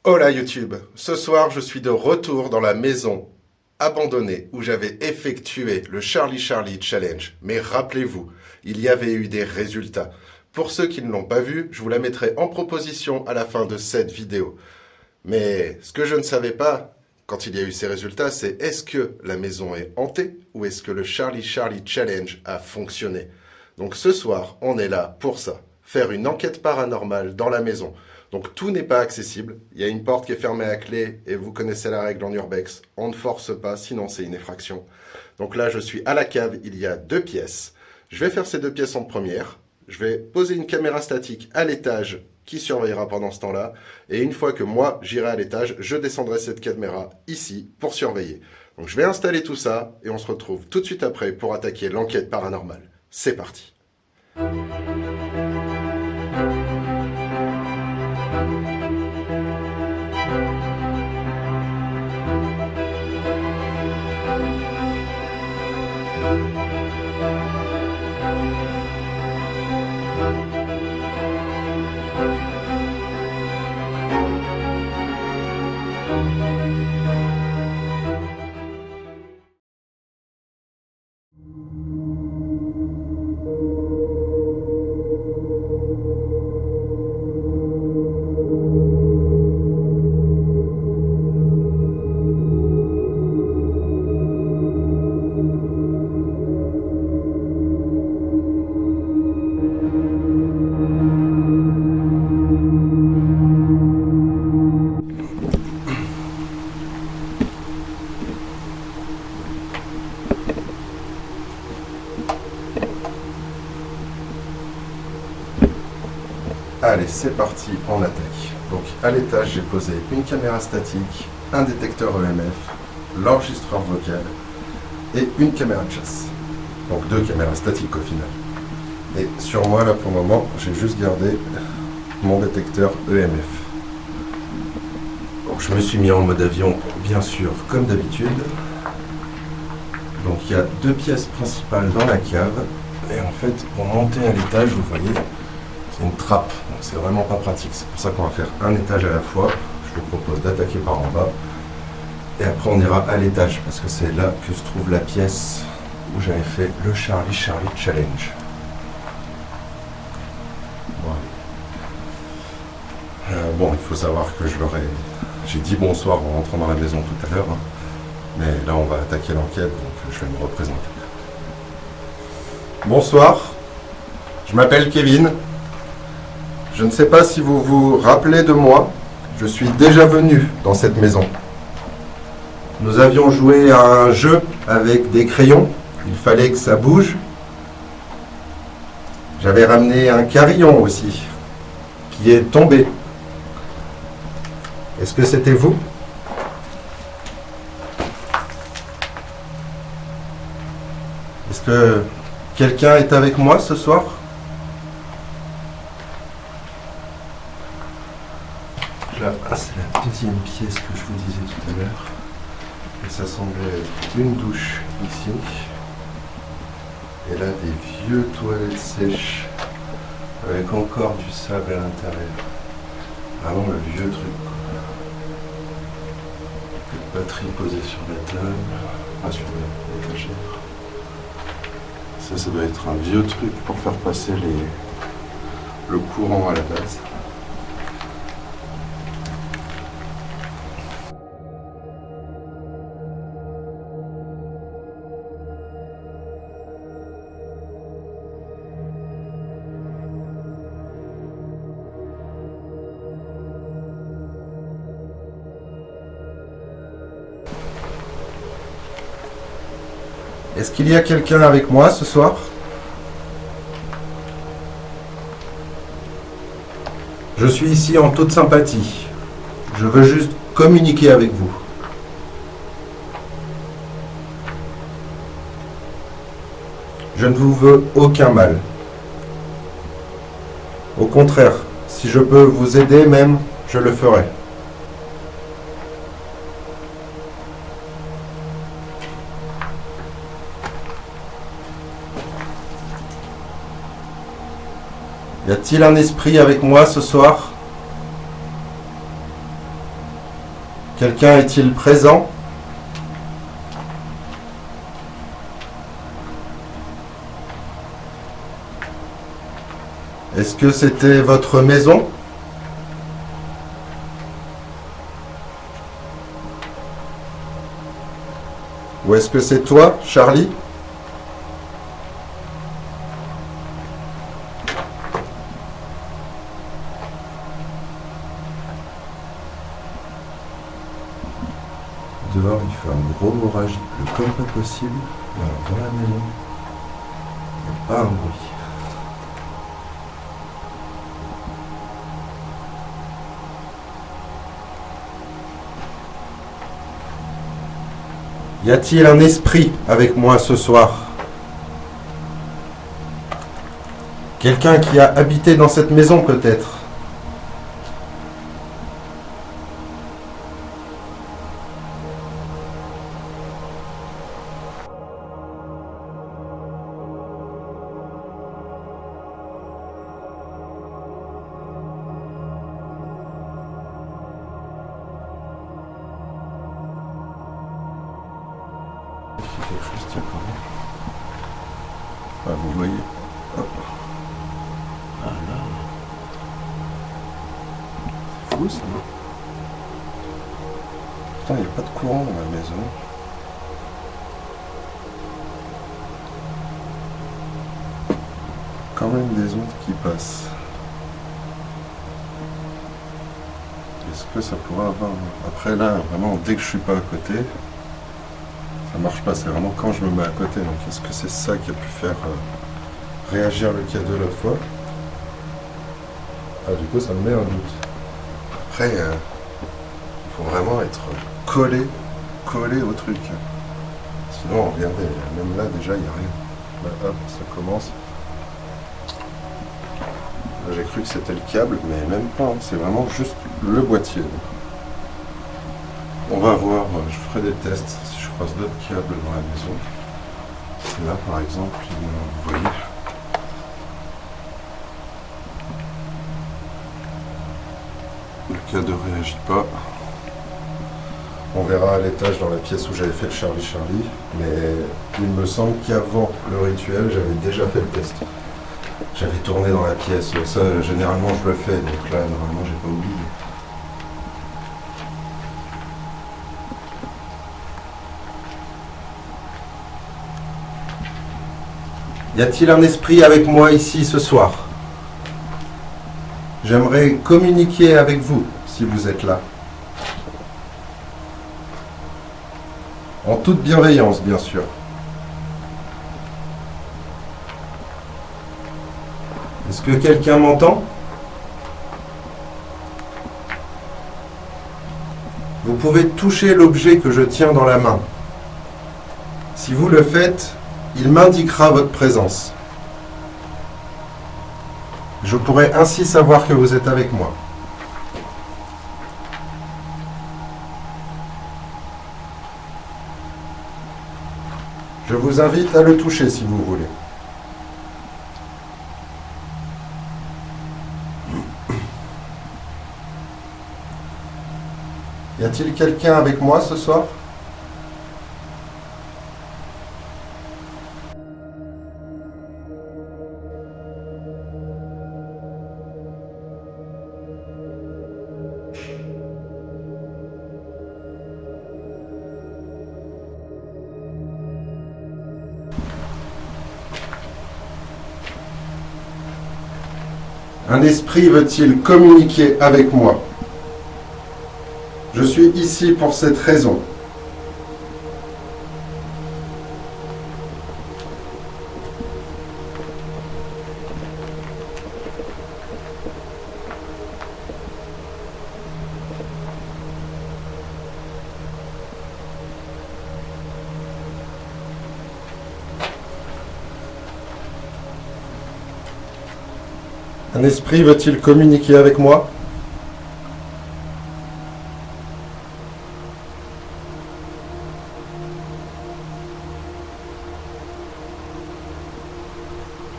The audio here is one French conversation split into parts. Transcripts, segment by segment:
Hola YouTube, ce soir je suis de retour dans la maison abandonnée où j'avais effectué le Charlie Charlie Challenge. Mais rappelez-vous, il y avait eu des résultats. Pour ceux qui ne l'ont pas vu, je vous la mettrai en proposition à la fin de cette vidéo. Mais ce que je ne savais pas quand il y a eu ces résultats, c'est est-ce que la maison est hantée ou est-ce que le Charlie Charlie Challenge a fonctionné? Donc ce soir, on est là pour ça, faire une enquête paranormale dans la maison. Donc tout n'est pas accessible, il y a une porte qui est fermée à clé et vous connaissez la règle en urbex, on ne force pas sinon c'est une effraction. Donc là je suis à la cave, il y a 2 pièces, je vais faire ces 2 pièces en première, je vais poser une caméra statique à l'étage qui surveillera pendant ce temps-là et une fois que moi j'irai à l'étage, je descendrai cette caméra ici pour surveiller. Donc je vais installer tout ça et on se retrouve tout de suite après pour attaquer l'enquête paranormale. C'est parti. Allez, c'est parti, on attaque. Donc à l'étage, j'ai posé une caméra statique, un détecteur EMF, l'enregistreur vocal et une caméra de chasse. Donc 2 caméras statiques au final. Et sur moi, là pour le moment, j'ai juste gardé mon détecteur EMF. Bon, je me suis mis en mode avion, bien sûr, comme d'habitude. Donc il y a 2 pièces principales dans la cave. Et en fait, pour monter à l'étage, vous voyez, c'est une trappe, donc c'est vraiment pas pratique. C'est pour ça qu'on va faire un étage à la fois. Je vous propose d'attaquer par en bas. Et après on ira à l'étage, parce que c'est là que se trouve la pièce où j'avais fait le Charlie Charlie Challenge. Bon, il faut savoir que j'ai dit bonsoir en rentrant dans la maison tout à l'heure. Hein. Mais là on va attaquer l'enquête, donc je vais me représenter. Bonsoir, je m'appelle Kevin. Je ne sais pas si vous vous rappelez de moi, je suis déjà venu dans cette maison. Nous avions joué à un jeu avec des crayons, il fallait que ça bouge. J'avais ramené un carillon aussi, qui est tombé. Est-ce que c'était vous? Est-ce que quelqu'un est avec moi ce soir? Là, c'est la deuxième pièce que je vous disais tout à l'heure. Et ça semblait être une douche ici. Et là, des vieux toilettes sèches avec encore du sable à l'intérieur. Vraiment le vieux truc. Une batterie posée sur la table, pas sur l'étagère. Ça doit être un vieux truc pour faire passer le courant à la base. Est-ce qu'il y a quelqu'un avec moi ce soir? Je suis ici en toute sympathie. Je veux juste communiquer avec vous. Je ne vous veux aucun mal. Au contraire, si je peux vous aider même, je le ferai. Y a-t-il un esprit avec moi ce soir? Quelqu'un est-il présent? Est-ce que c'était votre maison? Ou est-ce que c'est toi, Charlie? Dehors, il fait un gros orage, il pleut comme pas possible. Alors, dans la maison, il n'y a pas un bruit. Y a-t-il un esprit avec moi ce soir? Quelqu'un qui a habité dans cette maison peut-être? Quelque chose tient quand même. Ah, vous voyez. Hop. Ah là. C'est fou ça. Putain, il n'y a pas de courant dans la maison. Quand même des ondes qui passent. Est-ce que ça pourrait avoir... Après là, vraiment, dès que je suis pas à côté... Ça marche pas, c'est vraiment quand je me mets à côté. Donc est-ce que c'est ça qui a pu faire réagir le cadeau l'autre fois? Ah, du coup, ça me met un doute. Après, il faut vraiment être collé au truc. Sinon, regardez, même là, déjà, il n'y a rien. Là, hop, ça commence. Là, j'ai cru que c'était le câble, mais même pas. Hein. C'est vraiment juste le boîtier. On va voir, je ferai des tests si je croise d'autres câbles dans la maison. Là par exemple, vous voyez. Le câble ne réagit pas. On verra à l'étage dans la pièce où j'avais fait le Charlie Charlie. Mais il me semble qu'avant le rituel, j'avais déjà fait le test. J'avais tourné dans la pièce. Ça, généralement, je le fais. Donc là, normalement, j'ai pas oublié. Y a-t-il un esprit avec moi ici ce soir? J'aimerais communiquer avec vous, si vous êtes là. En toute bienveillance, bien sûr. Est-ce que quelqu'un m'entend? Vous pouvez toucher l'objet que je tiens dans la main. Si vous le faites, il m'indiquera votre présence. Je pourrai ainsi savoir que vous êtes avec moi. Je vous invite à le toucher si vous voulez. Y a-t-il quelqu'un avec moi ce soir ? Un esprit veut-il communiquer avec moi? Je suis ici pour cette raison. Un esprit veut-il communiquer avec moi?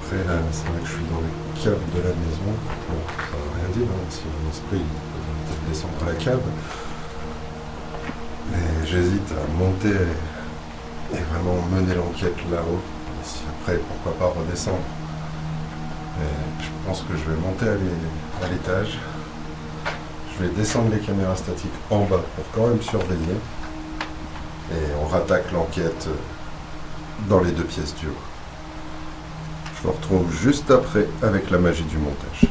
Après, là, c'est vrai que je suis dans le cave de la maison. Bon, ça ne veut rien dire, hein, si un esprit peut peut-être descendre à la cave. Mais j'hésite à monter et vraiment mener l'enquête là-haut. Et si après, pourquoi pas redescendre. Mais je pense que je vais monter à l'étage. Je vais descendre les caméras statiques en bas pour quand même surveiller. Et on rattaque l'enquête dans les deux pièces du haut. Je vous retrouve juste après avec la magie du montage.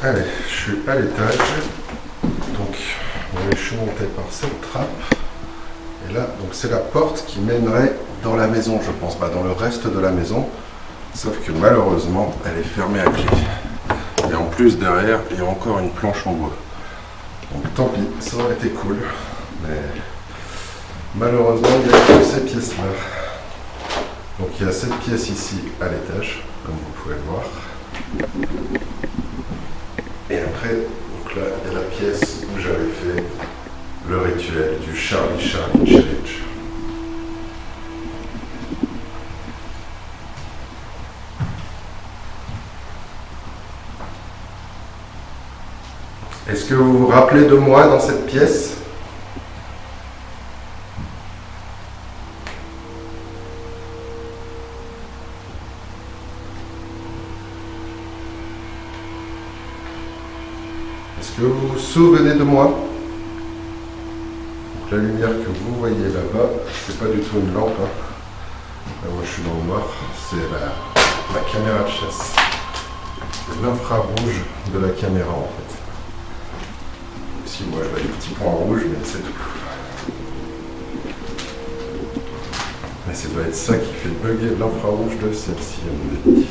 Allez, je suis à l'étage, donc je suis monté par cette trappe, et là, donc c'est la porte qui mènerait dans la maison, je pense, pas dans le reste de la maison, sauf que malheureusement, elle est fermée à clé. Et en plus, derrière, il y a encore une planche en bois. Donc tant pis, ça aurait été cool, mais malheureusement, il n'y a que ces pièces-là. Donc il y a cette pièce ici à l'étage, comme vous pouvez le voir. Et après, donc là, il y a la pièce où j'avais fait le rituel du Charlie Challenge. Est-ce que vous vous rappelez de moi dans cette pièce ? Est-ce que vous vous souvenez de moi ? Donc, la lumière que vous voyez là-bas, c'est pas du tout une lampe. Là, moi je suis dans le noir, c'est la caméra de chasse. C'est l'infrarouge de la caméra en fait. Ici moi je vois des petits points rouges, mais c'est tout. Mais ça doit être ça qui fait bugger l'infrarouge de celle-ci à mon avis.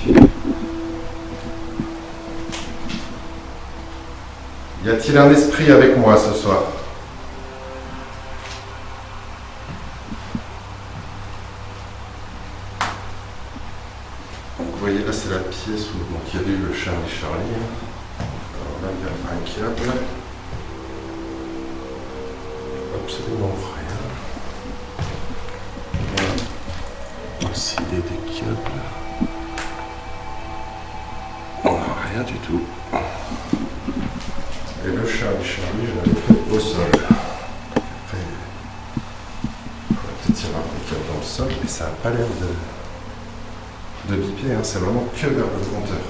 Y a-t-il un esprit avec moi ce soir ? Donc vous voyez là c'est la pièce où il y avait eu le Charlie. Alors là il y a un câble. Absolument rien. Là aussi il y a des câbles. On n'a rien du tout. Et le Charlie, je l'avais fait au sol. Après, on va peut-être y avoir des câbles dans le sol, mais ça n'a pas l'air de biper, hein. C'est vraiment que vers le compteur.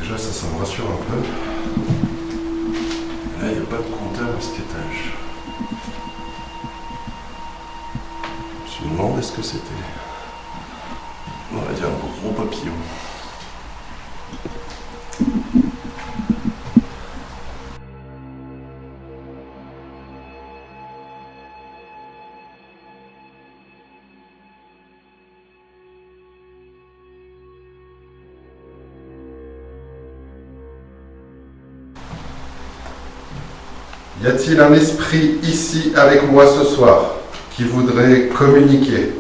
Déjà, ça me rassure un peu. Là, il n'y a pas de compteur à cet étage. Je me suis demandé ce que c'était. On va dire un gros papillon. Y a-t-il un esprit ici avec moi ce soir qui voudrait communiquer ?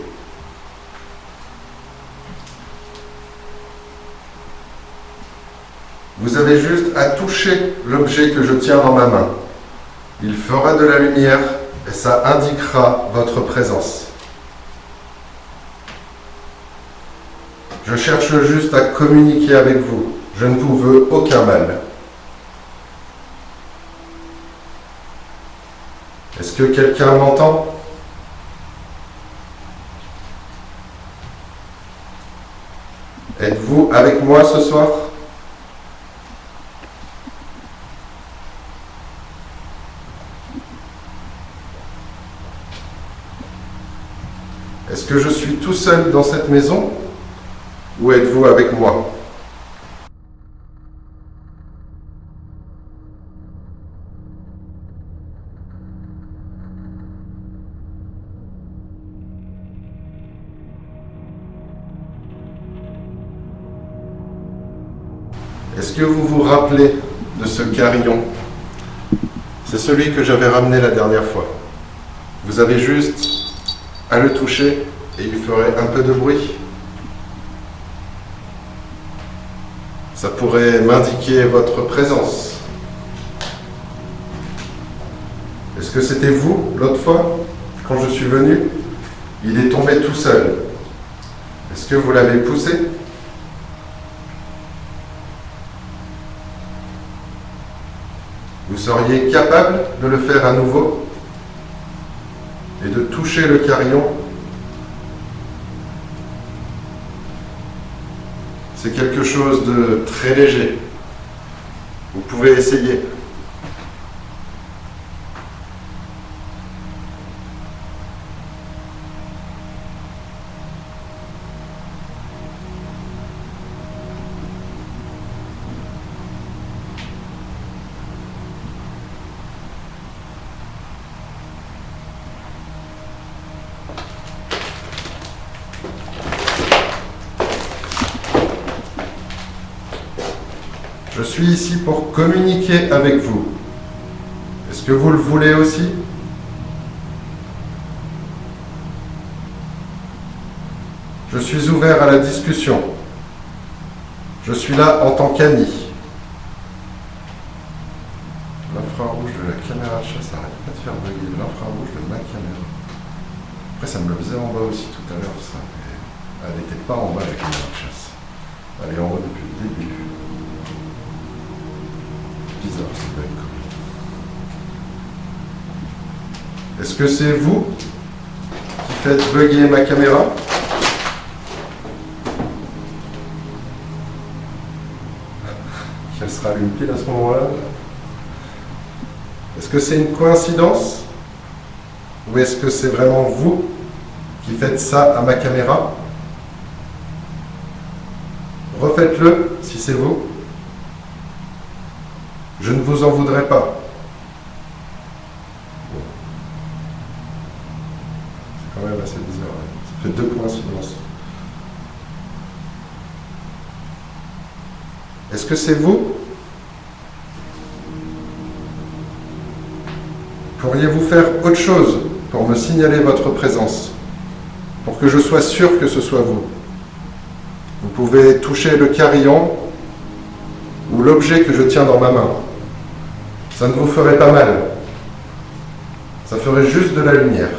Vous avez juste à toucher l'objet que je tiens dans ma main. Il fera de la lumière et ça indiquera votre présence. Je cherche juste à communiquer avec vous. Je ne vous veux aucun mal. Est-ce que quelqu'un m'entend ? Êtes-vous avec moi ce soir ? Est-ce que je suis tout seul dans cette maison ou êtes-vous avec moi ? Est-ce que vous vous rappelez de ce carillon ? C'est celui que j'avais ramené la dernière fois. Vous avez juste à le toucher Et il ferait un peu de bruit. Ça pourrait m'indiquer votre présence. Est-ce que c'était vous, l'autre fois, quand je suis venu? Il est tombé tout seul. Est-ce que vous l'avez poussé? Vous seriez capable de le faire à nouveau et de toucher le carillon? C'est quelque chose de très léger. Vous pouvez essayer. Je suis ici pour communiquer avec vous. Est-ce que vous le voulez aussi? Je suis ouvert à la discussion. Je suis là en tant qu'ami. L'infrarouge de la caméra de chasse n'arrête pas de faire bugger. L'infrarouge de ma caméra. Après, ça me le faisait en bas aussi tout à l'heure, ça. Mais elle n'était pas en bas, la caméra de chasse. Elle est en haut depuis le début. Bizarre, ça doit être cool. Est-ce que c'est vous qui faites bugger ma caméra? Qu'elle sera allumée pile à ce moment-là? Est-ce que c'est une coïncidence? Ou est-ce que c'est vraiment vous qui faites ça à ma caméra? Refaites-le si c'est vous. Je ne vous en voudrais pas. Bon. C'est quand même assez bizarre. Hein. Ça fait deux coïncidences. Est-ce que c'est vous? Pourriez-vous faire autre chose pour me signaler votre présence, pour que je sois sûr que ce soit vous? Vous pouvez toucher le carillon ou l'objet que je tiens dans ma main. Ça ne vous ferait pas mal. Ça ferait juste de la lumière.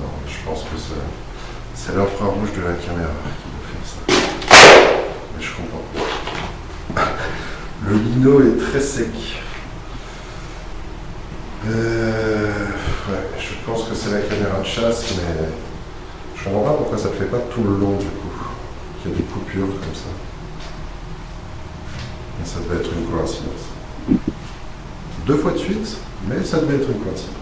Non, je pense que c'est l'infrarouge de la caméra qui doit faire ça. Mais je comprends pas. Le lino est très sec. Ouais, je pense que c'est la caméra de chasse, mais je comprends pas pourquoi ça ne fait pas tout le long du coup. Il y a des coupures comme ça. Mais ça devait être une coïncidence. 2 fois de suite, mais ça devait être une coïncidence.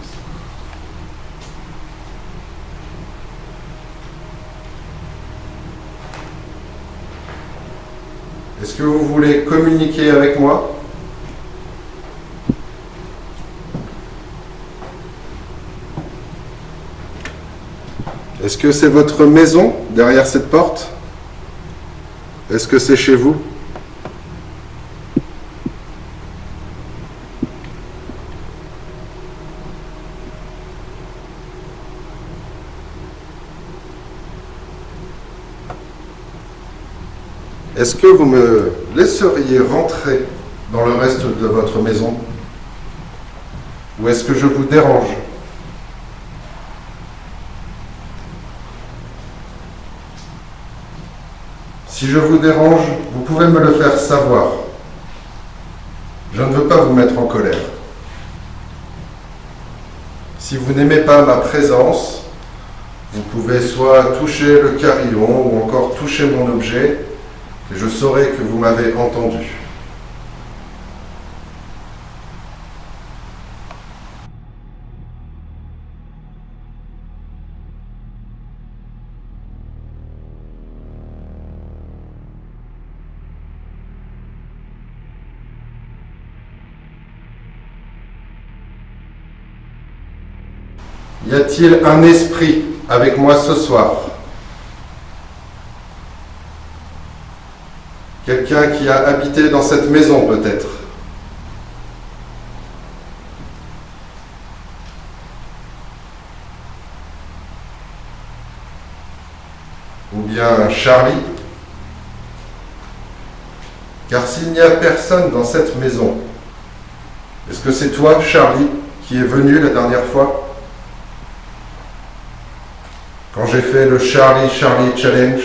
Est-ce que vous voulez communiquer avec moi? Est-ce que c'est votre maison derrière cette porte? Est-ce que c'est chez vous? Est-ce que vous me laisseriez rentrer dans le reste de votre maison? Ou est-ce que je vous dérange? Si je vous dérange, vous pouvez me le faire savoir. Je ne veux pas vous mettre en colère. Si vous n'aimez pas ma présence, vous pouvez soit toucher le carillon ou encore toucher mon objet, et je saurai que vous m'avez entendu. Y a-t-il un esprit avec moi ce soir? Quelqu'un qui a habité dans cette maison peut-être? Ou bien Charlie? Car s'il n'y a personne dans cette maison, est-ce que c'est toi, Charlie, qui est venu la dernière fois? Quand j'ai fait le Charlie Challenge,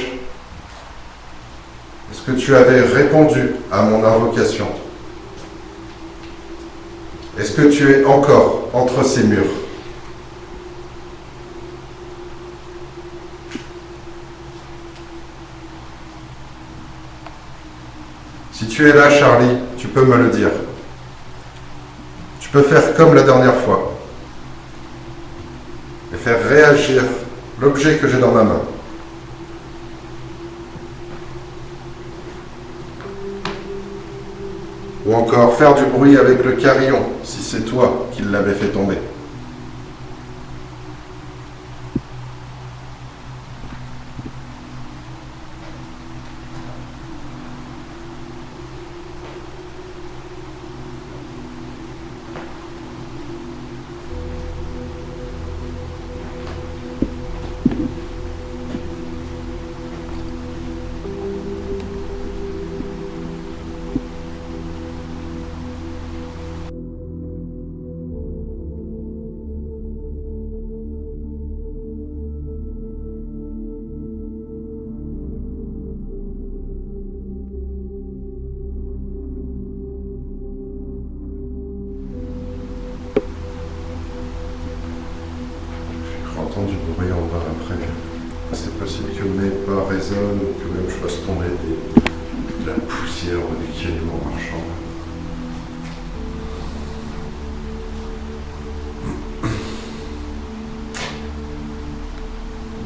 est-ce que tu avais répondu à mon invocation? Est-ce que tu es encore entre ces murs? Si tu es là, Charlie, tu peux me le dire. Tu peux faire comme la dernière fois et faire réagir l'objet que j'ai dans ma main. Ou encore faire du bruit avec le carillon, si c'est toi qui l'avais fait tomber. J'ai entendu du bruit en bas après. C'est possible que mes pas résonnent ou que même je fasse tomber de la poussière ou des cailloux en marchant.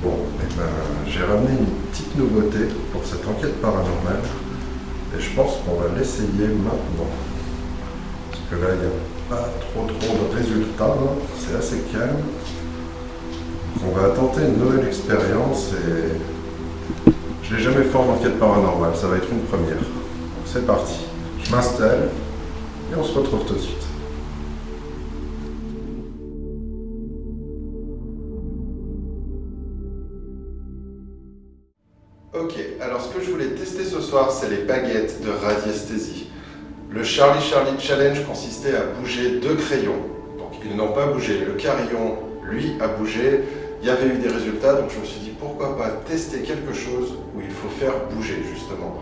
Bon, j'ai ramené une petite nouveauté pour cette enquête paranormale et je pense qu'on va l'essayer maintenant. Parce que là, il n'y a pas trop de résultats, hein. C'est assez calme. On va tenter une nouvelle expérience et je ne l'ai jamais fait en enquête paranormale, ça va être une première. Donc c'est parti, je m'installe et on se retrouve tout de suite. Ok, alors ce que je voulais tester ce soir, c'est les baguettes de radiesthésie. Le Charlie Challenge consistait à bouger 2 crayons. Donc ils n'ont pas bougé, le carillon, lui, a bougé. Il y avait eu des résultats, donc je me suis dit pourquoi pas tester quelque chose où il faut faire bouger justement.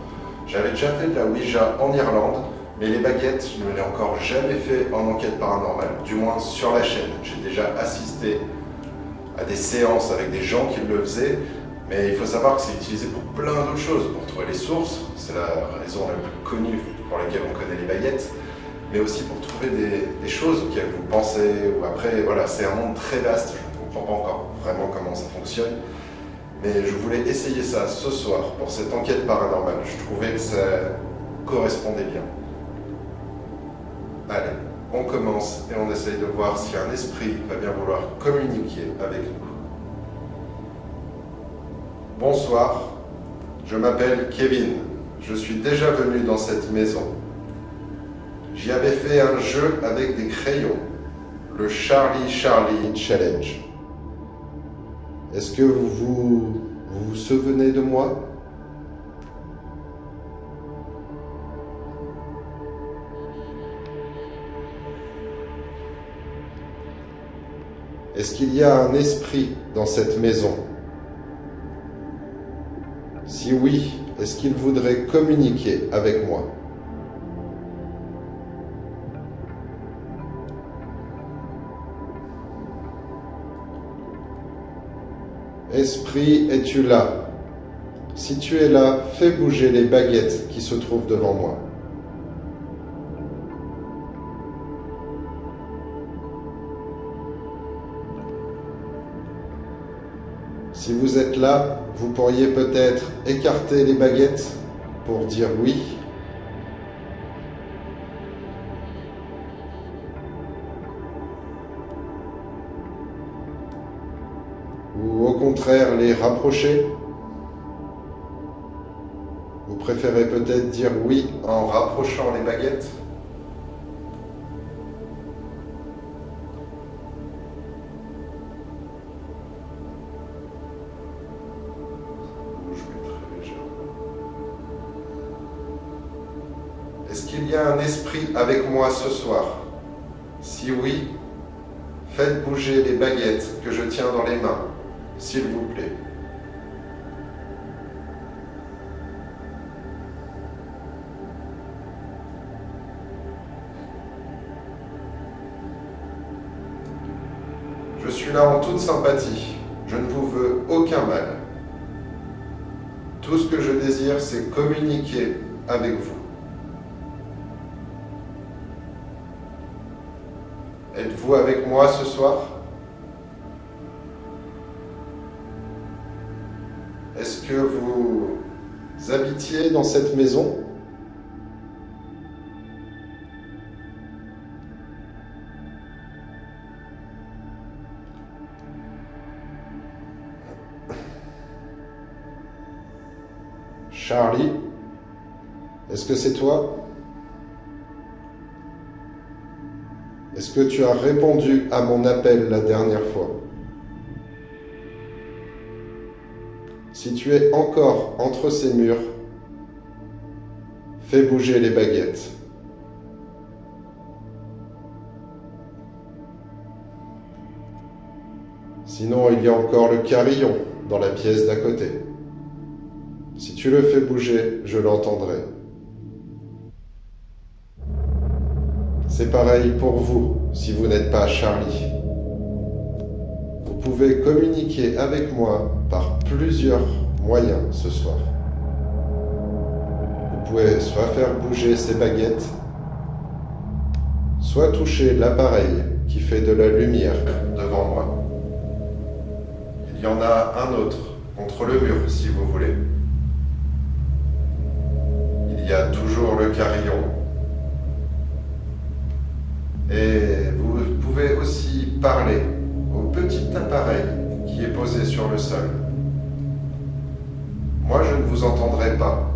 J'avais déjà fait de la Ouija en Irlande, mais les baguettes, je ne l'ai encore jamais fait en enquête paranormale, du moins sur la chaîne. J'ai déjà assisté à des séances avec des gens qui le faisaient, mais il faut savoir que c'est utilisé pour plein d'autres choses, pour trouver les sources, c'est la raison la plus connue pour laquelle on connaît les baguettes, mais aussi pour trouver des choses auxquelles vous pensez, ou après, voilà, c'est un monde très vaste. Je ne comprends pas encore vraiment comment ça fonctionne, mais je voulais essayer ça ce soir pour cette enquête paranormale. Je trouvais que ça correspondait bien. Allez, on commence et on essaye de voir si un esprit va bien vouloir communiquer avec nous. Bonsoir, je m'appelle Kevin, je suis déjà venu dans cette maison. J'y avais fait un jeu avec des crayons, le Charlie Challenge. Est-ce que vous vous souvenez de moi? Est-ce qu'il y a un esprit dans cette maison? Si oui, est-ce qu'il voudrait communiquer avec moi? Esprit, es-tu là? Si tu es là, fais bouger les baguettes qui se trouvent devant moi. Si vous êtes là, vous pourriez peut-être écarter les baguettes pour dire oui. Ou au contraire les rapprocher? Vous préférez peut-être dire oui en rapprochant les baguettes? Est-ce qu'il y a un esprit avec moi ce soir? Si oui, faites bouger les baguettes que je tiens dans les mains, s'il vous plaît. Je suis là en toute sympathie. Je ne vous veux aucun mal. Tout ce que je désire, c'est communiquer avec vous. Êtes-vous avec moi ce soir? Est-ce que vous habitiez dans cette maison? Charlie, est-ce que c'est toi? Est-ce que tu as répondu à mon appel la dernière fois? Si tu es encore entre ces murs, fais bouger les baguettes. Sinon, il y a encore le carillon dans la pièce d'à côté. Si tu le fais bouger, je l'entendrai. C'est pareil pour vous, si vous n'êtes pas Charlie. Vous pouvez communiquer avec moi par plusieurs moyens ce soir. Vous pouvez soit faire bouger ces baguettes, soit toucher l'appareil qui fait de la lumière devant moi. Il y en a un autre contre le mur, si vous voulez. Il y a toujours le carillon. Et vous pouvez aussi parler au petit appareil qui est posé sur le sol. Moi, je ne vous entendrai pas,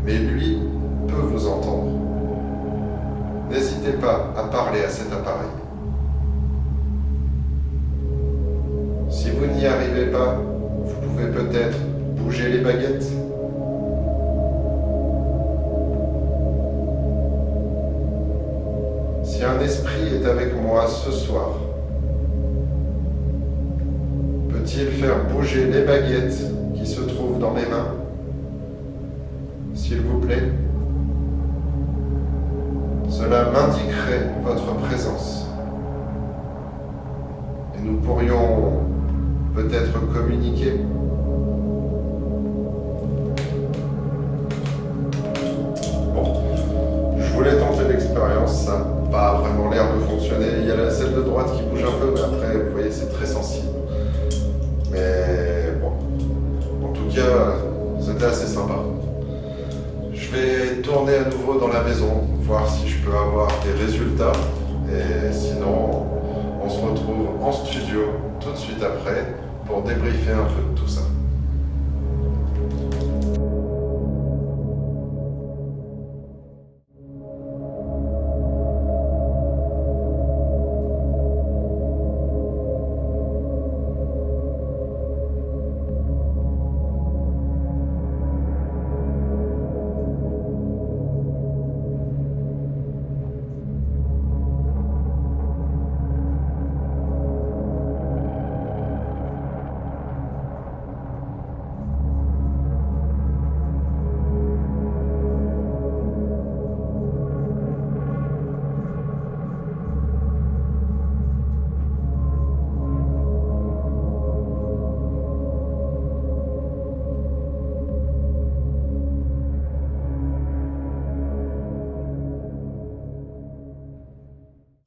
mais lui peut vous entendre. N'hésitez pas à parler à cet appareil. Si vous n'y arrivez pas, vous pouvez peut-être bouger les baguettes. Si un esprit est avec moi ce soir, peut-il faire bouger les baguettes qui se trouvent dans mes mains? S'il vous plaît. Cela m'indiquerait votre présence. Et nous pourrions peut-être communiquer. Bon, je voulais tenter l'expérience, ça n'a pas vraiment l'air de fonctionner. Il y a celle de droite qui bouge un peu, mais après, vous voyez, c'est très sensible. Mais bon, en tout cas, c'était assez sympa. Je vais tourner à nouveau dans la maison, voir si je peux avoir des résultats. Et sinon, on se retrouve en studio tout de suite après pour débriefer un peu de tout ça.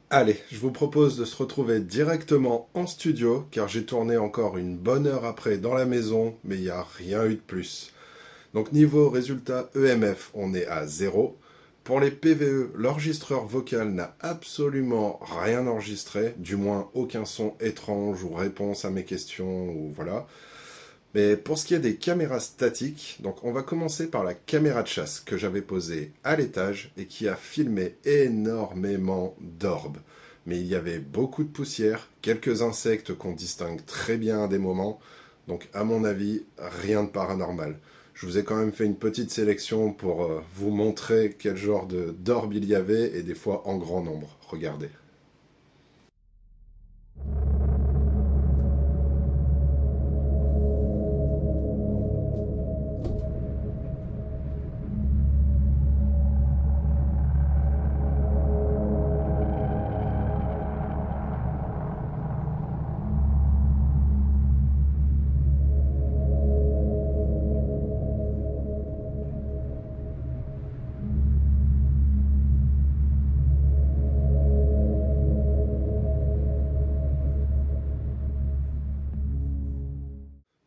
Allez, je vous propose de se retrouver directement en studio, car j'ai tourné encore une bonne heure après dans la maison, mais il n'y a rien eu de plus. Donc niveau résultat EMF, on est à 0. Pour les PVE, l'enregistreur vocal n'a absolument rien enregistré, du moins aucun son étrange ou réponse à mes questions, ou voilà. Mais pour ce qui est des caméras statiques, donc on va commencer par la caméra de chasse que j'avais posée à l'étage et qui a filmé énormément d'orbes. Mais il y avait beaucoup de poussière, quelques insectes qu'on distingue très bien à des moments, donc à mon avis, rien de paranormal. Je vous ai quand même fait une petite sélection pour vous montrer quel genre d'orbes il y avait et des fois en grand nombre. Regardez.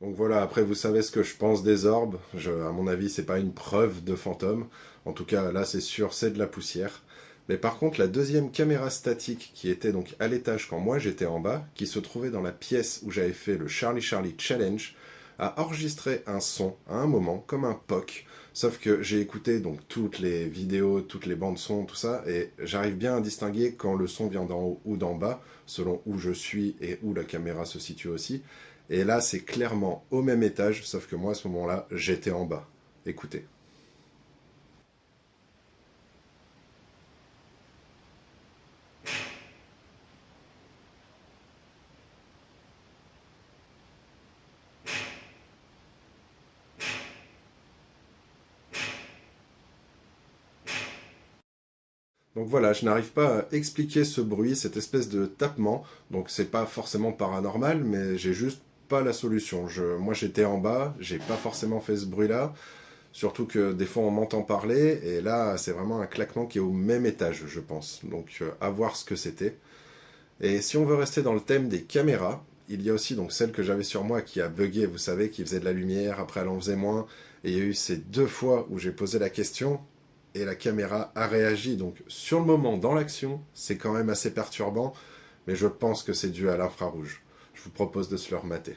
Donc voilà, après vous savez ce que je pense des orbes. À mon avis, c'est pas une preuve de fantôme. En tout cas, là c'est sûr, c'est de la poussière. Mais par contre, la deuxième caméra statique qui était donc à l'étage quand moi j'étais en bas, qui se trouvait dans la pièce où j'avais fait le Charlie Charlie Challenge, a enregistré un son à un moment comme un POC. Sauf que j'ai écouté donc toutes les vidéos, toutes les bandes son, tout ça, et j'arrive bien à distinguer quand le son vient d'en haut ou d'en bas, selon où je suis et où la caméra se situe aussi. Et là, c'est clairement au même étage, sauf que moi, à ce moment-là, j'étais en bas. Écoutez. Donc voilà, je n'arrive pas à expliquer ce bruit, cette espèce de tapement. Donc c'est pas forcément paranormal, mais j'ai juste pas la solution. Moi j'étais en bas, j'ai pas forcément fait ce bruit-là. Surtout que des fois on m'entend parler, et là c'est vraiment un claquement qui est au même étage, je pense. Donc à voir ce que c'était. Et si on veut rester dans le thème des caméras, il y a aussi donc celle que j'avais sur moi qui a bugué, vous savez, qui faisait de la lumière, après elle en faisait moins. Et il y a eu ces deux fois où j'ai posé la question et la caméra a réagi. Donc sur le moment, dans l'action, c'est quand même assez perturbant, mais je pense que c'est dû à l'infrarouge. Je vous propose de se le remater.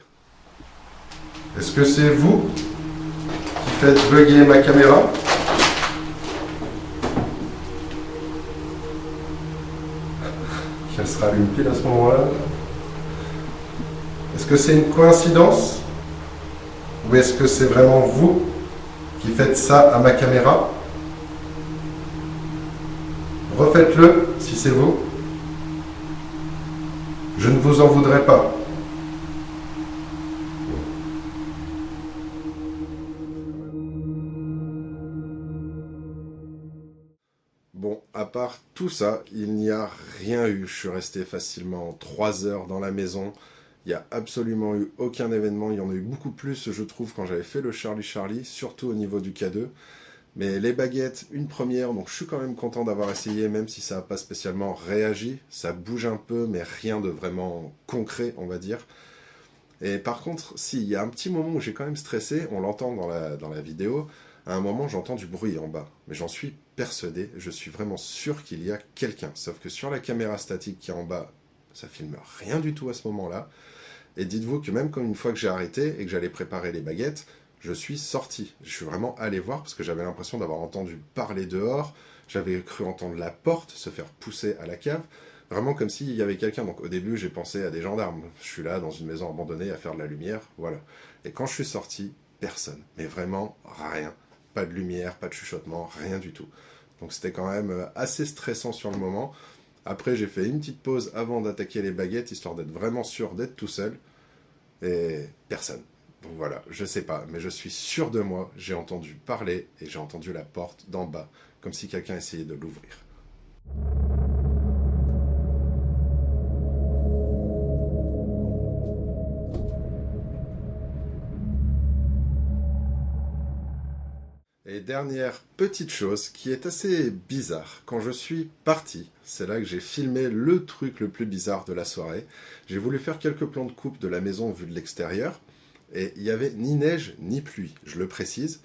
Est-ce que c'est vous qui faites bugger ma caméra? Qu'elle se rallume pile à ce moment-là. Est-ce que c'est une coïncidence? Ou est-ce que c'est vraiment vous qui faites ça à ma caméra? Refaites-le si c'est vous. Je ne vous en voudrais pas. Bon, à part tout ça, il n'y a rien eu. Je suis resté facilement 3 heures dans la maison. Il n'y a absolument eu aucun événement. Il y en a eu beaucoup plus, je trouve, quand j'avais fait le Charlie Charlie, surtout au niveau du K2. Mais les baguettes, une première, donc je suis quand même content d'avoir essayé, même si ça n'a pas spécialement réagi. Ça bouge un peu, mais rien de vraiment concret, on va dire. Et par contre, si, il y a un petit moment où j'ai quand même stressé, on l'entend dans la vidéo, à un moment j'entends du bruit en bas. Mais j'en suis persuadé, je suis vraiment sûr qu'il y a quelqu'un. Sauf que sur la caméra statique qui est en bas, ça filme rien du tout à ce moment-là. Et dites-vous que même quand une fois que j'ai arrêté et que j'allais préparer les baguettes, je suis sorti. Je suis vraiment allé voir parce que j'avais l'impression d'avoir entendu parler dehors. J'avais cru entendre la porte se faire pousser à la cave. Vraiment comme s'il y avait quelqu'un. Donc au début, j'ai pensé à des gendarmes. Je suis là dans une maison abandonnée à faire de la lumière. Voilà. Et quand je suis sorti, personne. Mais vraiment rien. Pas de lumière, pas de chuchotement, rien du tout. Donc c'était quand même assez stressant sur le moment. Après, j'ai fait une petite pause avant d'attaquer les baguettes, histoire d'être vraiment sûr d'être tout seul. Et personne. Donc voilà, je sais pas, mais je suis sûr de moi, j'ai entendu parler et j'ai entendu la porte d'en bas, comme si quelqu'un essayait de l'ouvrir. Et dernière petite chose qui est assez bizarre, quand je suis parti, c'est là que j'ai filmé le truc le plus bizarre de la soirée. J'ai voulu faire quelques plans de coupe de la maison vue de l'extérieur, et il n'y avait ni neige ni pluie, je le précise.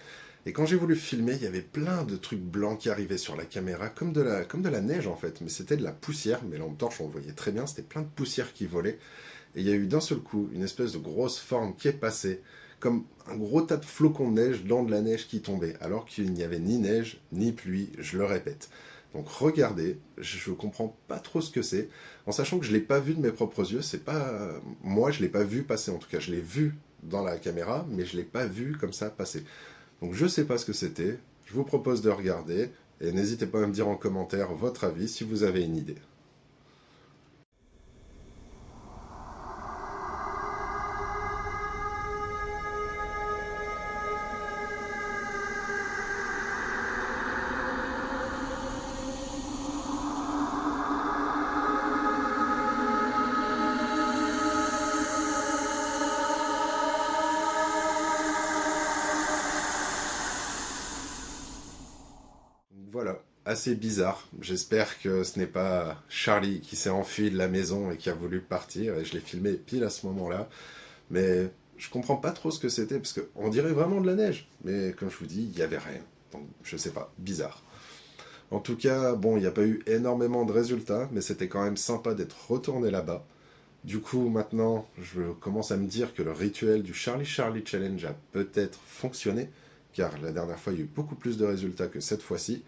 Et quand j'ai voulu filmer, il y avait plein de trucs blancs qui arrivaient sur la caméra, comme de la neige en fait, mais c'était de la poussière, mais lampe torche on le voyait très bien, c'était plein de poussière qui volait, et il y a eu d'un seul coup une espèce de grosse forme qui est passée, comme un gros tas de flocons de neige dans de la neige qui tombait, alors qu'il n'y avait ni neige, ni pluie, je le répète. Donc regardez, je comprends pas trop ce que c'est, en sachant que je l'ai pas vu de mes propres yeux, c'est pas... Moi je l'ai pas vu passer, en tout cas je l'ai vu dans la caméra, mais je l'ai pas vu comme ça passer. Donc je sais pas ce que c'était, je vous propose de regarder, et n'hésitez pas à me dire en commentaire votre avis si vous avez une idée. Voilà, assez bizarre. J'espère que ce n'est pas Charlie qui s'est enfui de la maison et qui a voulu partir, et je l'ai filmé pile à ce moment-là. Mais je comprends pas trop ce que c'était, parce qu'on dirait vraiment de la neige. Mais comme je vous dis, il n'y avait rien. Donc je sais pas, bizarre. En tout cas, bon, il n'y a pas eu énormément de résultats, mais c'était quand même sympa d'être retourné là-bas. Du coup, maintenant, je commence à me dire que le rituel du Charlie Charlie Challenge a peut-être fonctionné, car la dernière fois, il y a eu beaucoup plus de résultats que cette fois-ci.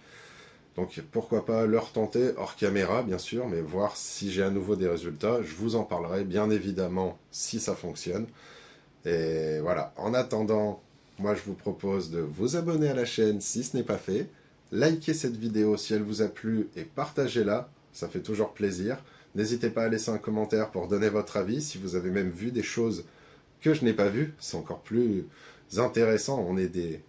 Donc pourquoi pas le retenter hors caméra, bien sûr, mais voir si j'ai à nouveau des résultats. Je vous en parlerai, bien évidemment, si ça fonctionne. Et voilà, en attendant, moi je vous propose de vous abonner à la chaîne si ce n'est pas fait. Likez cette vidéo si elle vous a plu et partagez-la, ça fait toujours plaisir. N'hésitez pas à laisser un commentaire pour donner votre avis, si vous avez même vu des choses que je n'ai pas vues, c'est encore plus intéressant, on est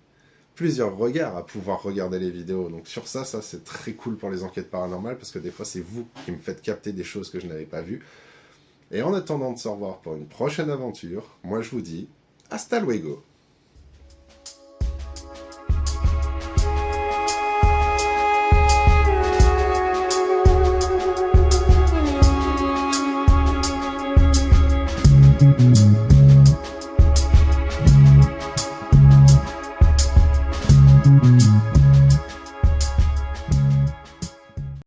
plusieurs regards à pouvoir regarder les vidéos, donc sur ça c'est très cool pour les enquêtes paranormales, parce que des fois c'est vous qui me faites capter des choses que je n'avais pas vues. Et en attendant de se revoir pour une prochaine aventure, moi je vous dis hasta luego.